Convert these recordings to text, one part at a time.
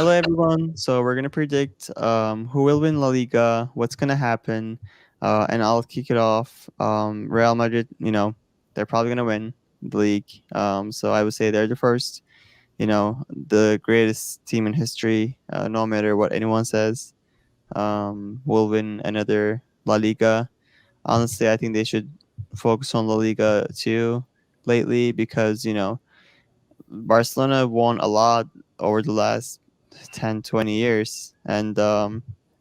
Hello, everyone. So we're gonna predict who will win La Liga, what's gonna happen, and I'll kick it off. Real Madrid, they're probably gonna win the league. So I would say they're the first. The greatest team in history. No matter what anyone says, will win another La Liga. Honestly, I think they should focus on La Liga too lately because Barcelona won a lot over the last 10, 20 years, and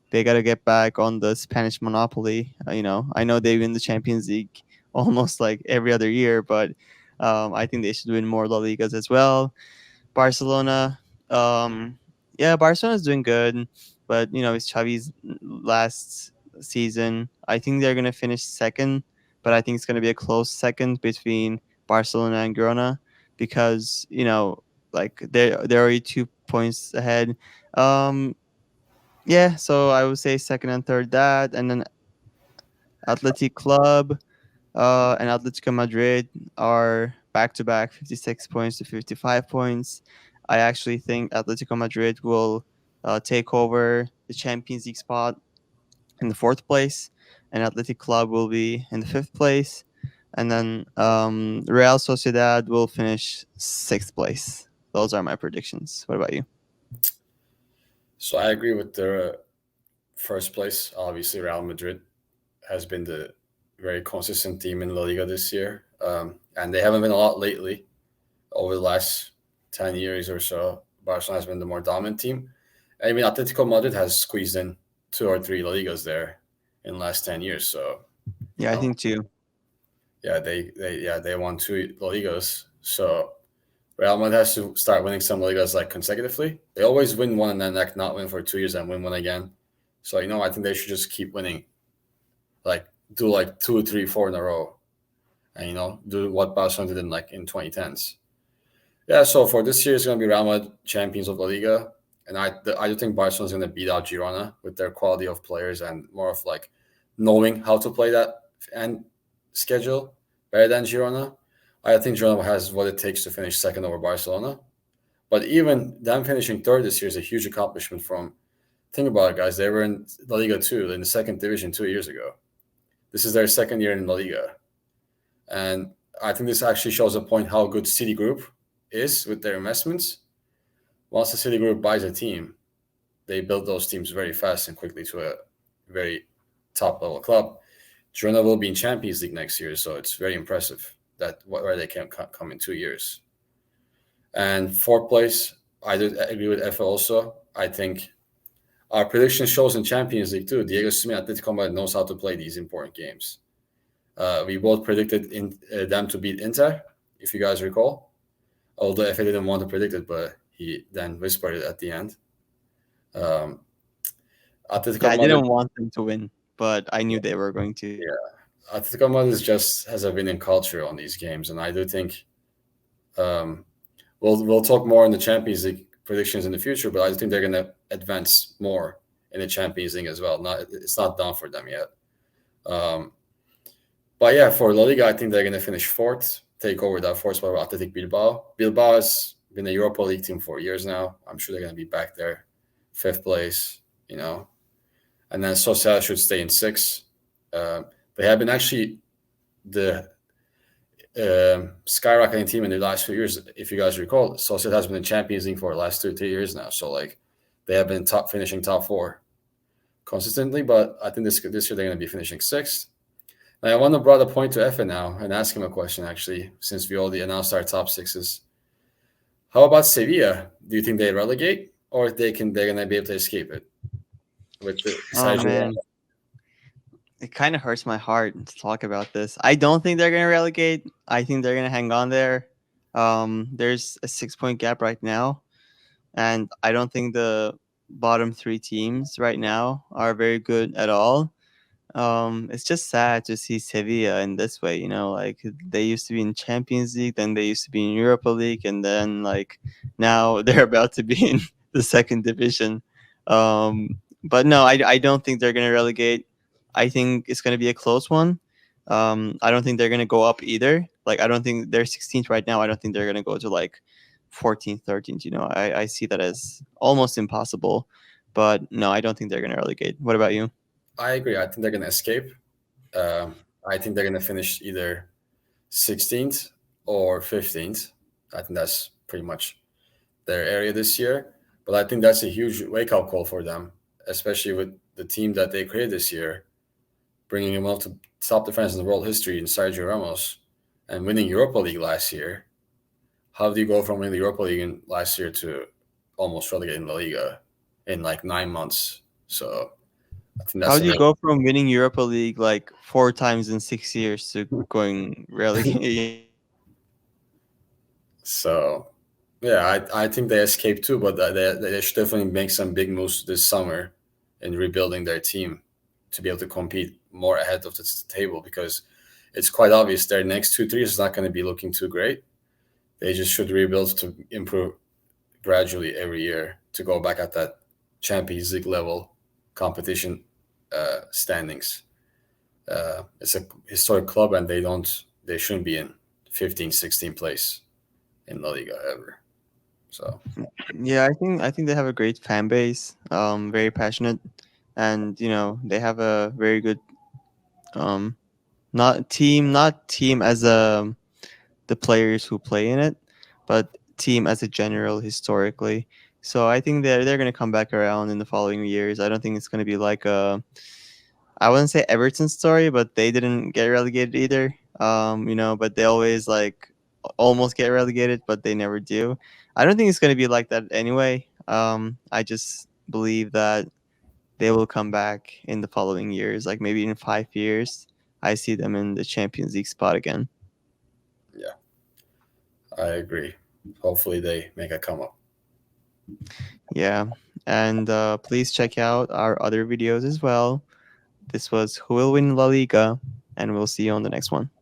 they got to get back on the Spanish monopoly. I know they win the Champions League almost like every other year, but I think they should win more La Ligas as well. Barcelona, yeah, Barcelona's doing good, but it's Xavi's last season. I think they're gonna finish second, but I think it's gonna be a close second between Barcelona and Girona because like they're already 2 points ahead. Um, yeah, so I would say second and third that, and then Athletic Club and Atletico Madrid are back to back 56 points to 55 points. I actually think Atletico Madrid will take over the Champions League spot in the fourth place, and Athletic Club will be in the fifth place. And then Real Sociedad will finish sixth place. Those are my predictions. What about you? So I agree with the first place. Obviously, Real Madrid has been the very consistent team in La Liga this year, and they haven't been a lot lately. Over the last 10 years or so, Barcelona has been the more dominant team. I mean, Atletico Madrid has squeezed in two or three La Ligas there in the last 10 years. So, you Yeah, I know, think too. yeah, they won two La Ligas. So Real Madrid has to start winning some La Ligas like consecutively. They always win one and then like not win for 2 years and win one again. So I think they should just keep winning, like do like two, three, four in a row, and do what Barcelona did in 2010s. Yeah. So for this year, it's gonna be Real Madrid champions of La Liga, and I do think Barcelona's gonna beat out Girona with their quality of players and more of like knowing how to play that and schedule better than Girona. I think Girona has what it takes to finish second over Barcelona. But even them finishing third this year is a huge accomplishment from, think about it, guys. They were in La Liga 2, in the second division 2 years ago. This is their second year in La Liga. And I think this actually shows a point how good City Group is with their investments. Once the City Group buys a team, they build those teams very fast and quickly to a very top level club. Girona will be in Champions League next year, so it's very impressive that where they can come in 2 years. And fourth place, I do agree with Efe also. I think our prediction shows in Champions League too. Diego Simeone Atletico Madrid knows how to play these important games. We both predicted them to beat Inter, if you guys recall. Although Efe didn't want to predict it, but he then whispered it at the end. Um, Yeah, Atletico I Madrid, didn't want them to win, but I knew they were going to. yeah, Atletico Madrid just has a winning culture on these games, and I do think um, we'll talk more in the Champions League predictions in the future, but I think they're going to advance more in the Champions League as well. It's not done for them yet. Um, but yeah, for La Liga, I think they're going to finish fourth, take over that fourth spot of Athletic Bilbao. Bilbao has been a Europa League team for years now. I'm sure they're going to be back there, fifth place, and then Sociedad should stay in sixth. They have been actually the skyrocketing team in the last few years. If you guys recall, Sociedad has been in Champions League for the last 2 3 years now. So like they have been finishing top four consistently. But I think this year they're going to be finishing sixth. And I want to bring a point to Efe now and ask him a question actually, since we already announced our top sixes. How about Sevilla? Do you think they relegate, or they're going to be able to escape it with the Oh besides man, it kind of hurts my heart to talk about this. I don't think they're going to relegate. I think they're going to hang on there. There's a 6 point gap right now, and I don't think the bottom three teams right now are very good at all. It's just sad to see Sevilla in this way. Like they used to be in Champions League, then they used to be in Europa League, and then like now they're about to be in the second division. But no, I don't think they're gonna relegate. I think it's gonna be a close one. I don't think they're gonna go up either. Like I don't think they're 16th right now. I don't think they're gonna go to like 14th, 13th. I see that as almost impossible. But no, I don't think they're going to relegate. What about you? I agree. I think they're gonna escape. Um, I think they're gonna finish either 16th or 15th. I think that's pretty much their area this year. But I think that's a huge wake up call for them, especially with the team that they created this year, bringing in one of the top defenders in the world history in Sergio Ramos and winning Europa League last year. How do you go from winning the Europa League last year to almost relegating La Liga in like 9 months? So I think How that's do a you very go from winning Europa League like 4 times in 6 years to going relegate? so. Yeah, I think they escaped too, but they should definitely make some big moves this summer in rebuilding their team to be able to compete more ahead of the table because it's quite obvious their next 2 3 years is not going to be looking too great. They just should rebuild to improve gradually every year to go back at that Champions League level competition standings. It's a historic club and they shouldn't be in 15, 16 place in La Liga ever. So Yeah, I think they have a great fan base. Very passionate, and they have a very good um not team as the players who play in it, but team as a general historically. So I think they're gonna come back around in the following years. I don't think it's gonna be like I wouldn't say Everton story, but they didn't get relegated either. But they always like almost get relegated, but they never do. I don't think it's gonna be like that anyway. I just believe that they will come back in the following years, like maybe in 5 years. I see them in the Champions League spot again. yeah, I agree. Hopefully they make a come up. Yeah, and please check out our other videos as well. This was Who Will Win La Liga, and we'll see you on the next one.